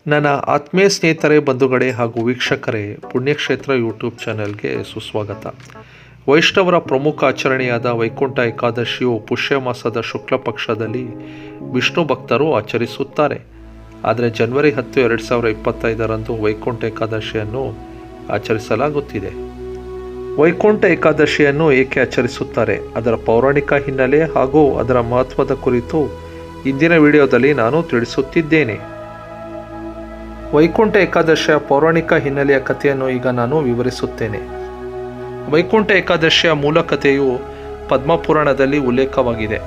ನನ್ನ ಆತ್ಮೀಯ ಸ್ನೇಹಿತರೆ, ಬಂಧುಗಳೇ ಹಾಗೂ ವೀಕ್ಷಕರೇ, ಪುಣ್ಯಕ್ಷೇತ್ರ ಯೂಟ್ಯೂಬ್ ಚಾನೆಲ್ಗೆ ಸುಸ್ವಾಗತ. ವೈಷ್ಣವರ ಪ್ರಮುಖ ಆಚರಣೆಯಾದ ವೈಕುಂಠ ಏಕಾದಶಿಯು ಪುಷ್ಯ ಮಾಸದ ಶುಕ್ಲ ಪಕ್ಷದಲ್ಲಿ ವಿಷ್ಣು ಭಕ್ತರು ಆಚರಿಸುತ್ತಾರೆ. ಆದರೆ ಜನವರಿ 10, 2025ರಂದು ವೈಕುಂಠ ಏಕಾದಶಿಯನ್ನು ಆಚರಿಸಲಾಗುತ್ತಿದೆ. ವೈಕುಂಠ ಏಕಾದಶಿಯನ್ನು ಏಕೆ ಆಚರಿಸುತ್ತಾರೆ, ಅದರ ಪೌರಾಣಿಕ ಹಿನ್ನೆಲೆ ಹಾಗೂ ಅದರ ಮಹತ್ವದ ಕುರಿತು ಇಂದಿನ ವಿಡಿಯೋದಲ್ಲಿ ನಾನು ತಿಳಿಸುತ್ತಿದ್ದೇನೆ. ವೈಕುಂಠ ಏಕಾದಶಿಯ ಪೌರಾಣಿಕ ಹಿನ್ನೆಲೆಯ ಕಥೆಯನ್ನು ಈಗ ನಾನು ವಿವರಿಸುತ್ತೇನೆ. ವೈಕುಂಠ ಏಕಾದಶಿಯ ಮೂಲ ಕಥೆಯು ಪದ್ಮಪುರಾಣದಲ್ಲಿ ಉಲ್ಲೇಖವಾಗಿದೆ.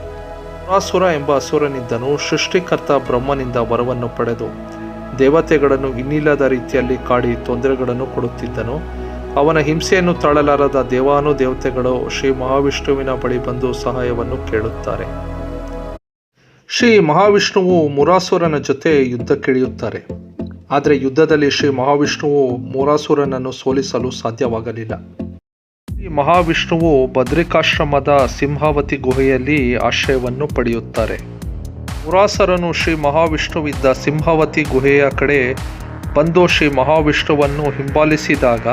ಮುರಾಸುರ ಎಂಬ ಅಸುರನಿದ್ದನು. ಸೃಷ್ಟಿಕರ್ತ ಬ್ರಹ್ಮನಿಂದ ವರವನ್ನು ಪಡೆದು ದೇವತೆಗಳನ್ನು ಇನ್ನಿಲ್ಲದ ರೀತಿಯಲ್ಲಿ ಕಾಡಿ ತೊಂದರೆಗಳನ್ನು ಕೊಡುತ್ತಿದ್ದನು. ಅವನ ಹಿಂಸೆಯನ್ನು ತಾಳಲಾರದ ದೇವಾನುದೇವತೆಗಳು ಶ್ರೀ ಮಹಾವಿಷ್ಣುವಿನ ಬಳಿ ಬಂದು ಸಹಾಯವನ್ನು ಕೇಳುತ್ತಾರೆ. ಶ್ರೀ ಮಹಾವಿಷ್ಣುವು ಮುರಾಸುರನ ಜೊತೆ ಯುದ್ಧಕ್ಕಿಳಿಯುತ್ತಾರೆ. ಆದರೆ ಯುದ್ಧದಲ್ಲಿ ಶ್ರೀ ಮಹಾವಿಷ್ಣುವು ಮುರಾಸುರನನ್ನು ಸೋಲಿಸಲು ಸಾಧ್ಯವಾಗಲಿಲ್ಲ. ಶ್ರೀ ಮಹಾವಿಷ್ಣುವು ಬದ್ರಿಕಾಶ್ರಮದ ಸಿಂಹಾವತಿ ಗುಹೆಯಲ್ಲಿ ಆಶ್ರಯವನ್ನು ಪಡೆಯುತ್ತಾರೆ. ಮುರಾಸುರನು ಶ್ರೀ ಮಹಾವಿಷ್ಣುವಿದ್ದ ಸಿಂಹಾವತಿ ಗುಹೆಯ ಕಡೆ ಬಂದು ಶ್ರೀ ಮಹಾವಿಷ್ಣುವನ್ನು ಹಿಂಬಾಲಿಸಿದಾಗ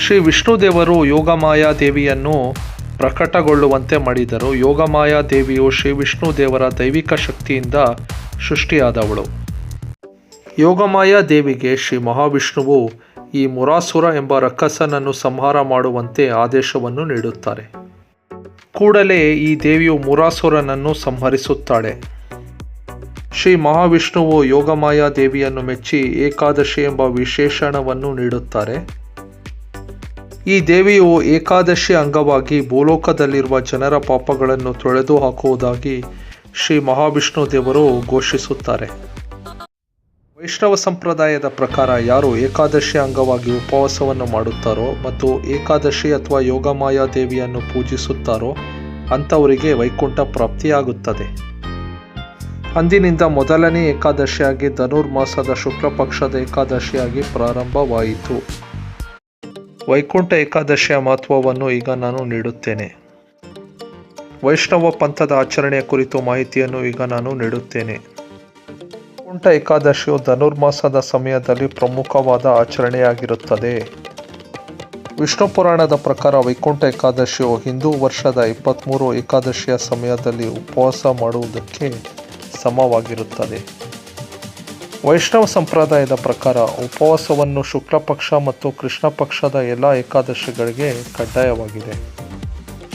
ಶ್ರೀ ವಿಷ್ಣುದೇವರು ಯೋಗಮಾಯಾ ದೇವಿಯನ್ನು ಪ್ರಕಟಗೊಳ್ಳುವಂತೆ ಮಾಡಿದರು. ಯೋಗಮಾಯಾ ದೇವಿಯು ಶ್ರೀ ವಿಷ್ಣುದೇವರ ದೈವಿಕ ಶಕ್ತಿಯಿಂದ ಸೃಷ್ಟಿಯಾದವಳು. ಯೋಗಮಾಯಾ ದೇವಿಗೆ ಶ್ರೀ ಮಹಾವಿಷ್ಣುವು ಈ ಮುರಾಸುರ ಎಂಬ ರಕ್ಕಸನನ್ನು ಸಂಹಾರ ಮಾಡುವಂತೆ ಆದೇಶವನ್ನು ನೀಡುತ್ತಾರೆ. ಕೂಡಲೇ ಈ ದೇವಿಯು ಮುರಾಸುರನನ್ನು ಸಂಹರಿಸುತ್ತಾಳೆ. ಶ್ರೀ ಮಹಾವಿಷ್ಣುವು ಯೋಗಮಾಯಾ ದೇವಿಯನ್ನು ಮೆಚ್ಚಿ ಏಕಾದಶಿ ಎಂಬ ವಿಶೇಷಣವನ್ನು ನೀಡುತ್ತಾರೆ. ಈ ದೇವಿಯು ಏಕಾದಶಿ ಅಂಗವಾಗಿ ಭೂಲೋಕದಲ್ಲಿರುವ ಜನರ ಪಾಪಗಳನ್ನು ತೊಳೆದು ಹಾಕುವುದಾಗಿ ಶ್ರೀ ಮಹಾವಿಷ್ಣು ದೇವರು ಘೋಷಿಸುತ್ತಾರೆ. ವೈಷ್ಣವ ಸಂಪ್ರದಾಯದ ಪ್ರಕಾರ ಯಾರು ಏಕಾದಶಿ ಅಂಗವಾಗಿ ಉಪವಾಸವನ್ನು ಮಾಡುತ್ತಾರೋ ಮತ್ತು ಏಕಾದಶಿ ಅಥವಾ ಯೋಗಮಾಯಾ ದೇವಿಯನ್ನು ಪೂಜಿಸುತ್ತಾರೋ ಅಂಥವರಿಗೆ ವೈಕುಂಠ ಪ್ರಾಪ್ತಿಯಾಗುತ್ತದೆ. ಅಂದಿನಿಂದ ಮೊದಲನೇ ಏಕಾದಶಿಯಾಗಿ ಧನುರ್ಮಾಸದ ಶುಕ್ಲ ಪಕ್ಷದ ಏಕಾದಶಿಯಾಗಿ ಪ್ರಾರಂಭವಾಯಿತು. ವೈಕುಂಠ ಏಕಾದಶಿಯ ಮಹತ್ವವನ್ನು ಈಗ ನಾನು ನೀಡುತ್ತೇನೆ. ವೈಷ್ಣವ ಪಂಥದ ಆಚರಣೆಯ ಕುರಿತು ಮಾಹಿತಿಯನ್ನು ಈಗ ನಾನು ನೀಡುತ್ತೇನೆ. ವೈಕುಂಠ ಏಕಾದಶಿಯು ಧನುರ್ಮಾಸದ ಸಮಯದಲ್ಲಿ ಪ್ರಮುಖವಾದ ಆಚರಣೆಯಾಗಿರುತ್ತದೆ. ವಿಷ್ಣು ಪುರಾಣದ ಪ್ರಕಾರ ವೈಕುಂಠ ಏಕಾದಶಿಯು ಹಿಂದೂ ವರ್ಷದ 23 ಏಕಾದಶಿಯ ಸಮಯದಲ್ಲಿ ಉಪವಾಸ ಮಾಡುವುದಕ್ಕೆ ಸಮವಾಗಿರುತ್ತದೆ. ವೈಷ್ಣವ ಸಂಪ್ರದಾಯದ ಪ್ರಕಾರ ಉಪವಾಸವನ್ನು ಶುಕ್ಲ ಪಕ್ಷ ಮತ್ತು ಕೃಷ್ಣ ಪಕ್ಷದ ಎಲ್ಲ ಏಕಾದಶಿಗಳಿಗೆ ಕಡ್ಡಾಯವಾಗಿದೆ.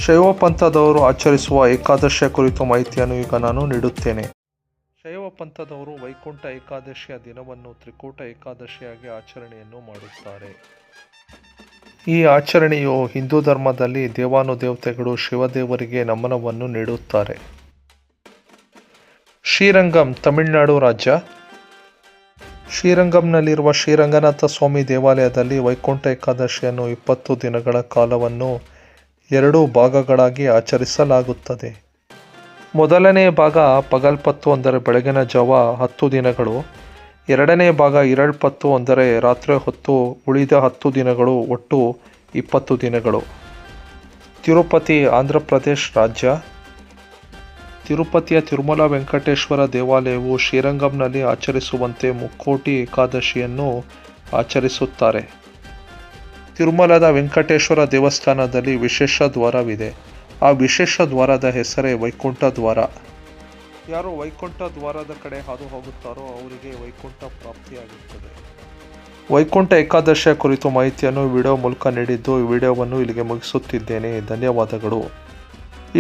ಶೈವ ಪಂಥದವರು ಆಚರಿಸುವ ಏಕಾದಶಿಯ ಕುರಿತು ಮಾಹಿತಿಯನ್ನು ಈಗ ನಾನು ನೀಡುತ್ತೇನೆ. ಶೈವ ಪಂಥದವರು ವೈಕುಂಠ ಏಕಾದಶಿಯ ದಿನವನ್ನು ತ್ರಿಕೂಟ ಏಕಾದಶಿಯಾಗಿ ಆಚರಣೆಯನ್ನು ಮಾಡುತ್ತಾರೆ. ಈ ಆಚರಣೆಯು ಹಿಂದೂ ಧರ್ಮದಲ್ಲಿ ದೇವಾನುದೇವತೆಗಳು ಶಿವದೇವರಿಗೆ ನಮನವನ್ನು ನೀಡುತ್ತಾರೆ. ಶ್ರೀರಂಗಂ ತಮಿಳುನಾಡು ರಾಜ್ಯ. ಶ್ರೀರಂಗಂನಲ್ಲಿರುವ ಶ್ರೀರಂಗನಾಥ ಸ್ವಾಮಿ ದೇವಾಲಯದಲ್ಲಿ ವೈಕುಂಠ ಏಕಾದಶಿಯನ್ನು 20 ದಿನಗಳ ಕಾಲವನ್ನು 2 ಭಾಗಗಳಾಗಿ ಆಚರಿಸಲಾಗುತ್ತದೆ. ಮೊದಲನೇ ಭಾಗ ಪಗಲ್ಪತ್ತು ಅಂದರೆ ಬೆಳಗಿನ ಜಾವ 10 ದಿನಗಳು, ಎರಡನೇ ಭಾಗ ಇರಳ್ಪತ್ತು ಅಂದರೆ ರಾತ್ರಿ ಹೊತ್ತು, ಉಳಿದ 10 ದಿನಗಳು ಒಟ್ಟು 20 ದಿನಗಳು. ತಿರುಪತಿ ಆಂಧ್ರ ಪ್ರದೇಶ್ ರಾಜ್ಯ. ತಿರುಪತಿಯ ತಿರುಮಲ ವೆಂಕಟೇಶ್ವರ ದೇವಾಲಯವು ಶ್ರೀರಂಗಂನಲ್ಲಿ ಆಚರಿಸುವಂತೆ ಮುಕ್ಕೋಟಿ ಏಕಾದಶಿಯನ್ನು ಆಚರಿಸುತ್ತಾರೆ. ತಿರುಮಲದ ವೆಂಕಟೇಶ್ವರ ದೇವಸ್ಥಾನದಲ್ಲಿ ವಿಶೇಷ ದ್ವಾರವಿದೆ. ಆ ವಿಶೇಷ ದ್ವಾರದ ಹೆಸರೇ ವೈಕುಂಠ ದ್ವಾರ. ಯಾರು ವೈಕುಂಠ ದ್ವಾರದ ಕಡೆ ಹಾದು ಹೋಗುತ್ತಾರೋ ಅವರಿಗೆ ವೈಕುಂಠ ಪ್ರಾಪ್ತಿಯಾಗುತ್ತದೆ. ವೈಕುಂಠ ಏಕಾದಶಿಯ ಕುರಿತು ಮಾಹಿತಿಯನ್ನು ವಿಡಿಯೋ ಮೂಲಕ ನೀಡಿದ್ದು ಈ ವಿಡಿಯೋವನ್ನು ಇಲ್ಲಿಗೆ ಮುಗಿಸುತ್ತಿದ್ದೇನೆ. ಧನ್ಯವಾದಗಳು.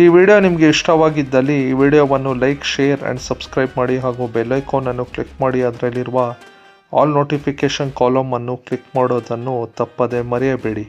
ಈ ವಿಡಿಯೋ ನಿಮಗೆ ಇಷ್ಟವಾಗಿದ್ದಲ್ಲಿ ಈ ವಿಡಿಯೋವನ್ನು ಲೈಕ್, ಶೇರ್ ಆ್ಯಂಡ್ ಸಬ್ಸ್ಕ್ರೈಬ್ ಮಾಡಿ ಹಾಗೂ ಬೆಲ್ ಐಕಾನನ್ನು ಕ್ಲಿಕ್ ಮಾಡಿ ಅದರಲ್ಲಿರುವ ಆಲ್ ನೋಟಿಫಿಕೇಷನ್ ಕಾಲಮನ್ನು ಕ್ಲಿಕ್ ಮಾಡೋದನ್ನು ತಪ್ಪದೆ ಮರೆಯಬೇಡಿ.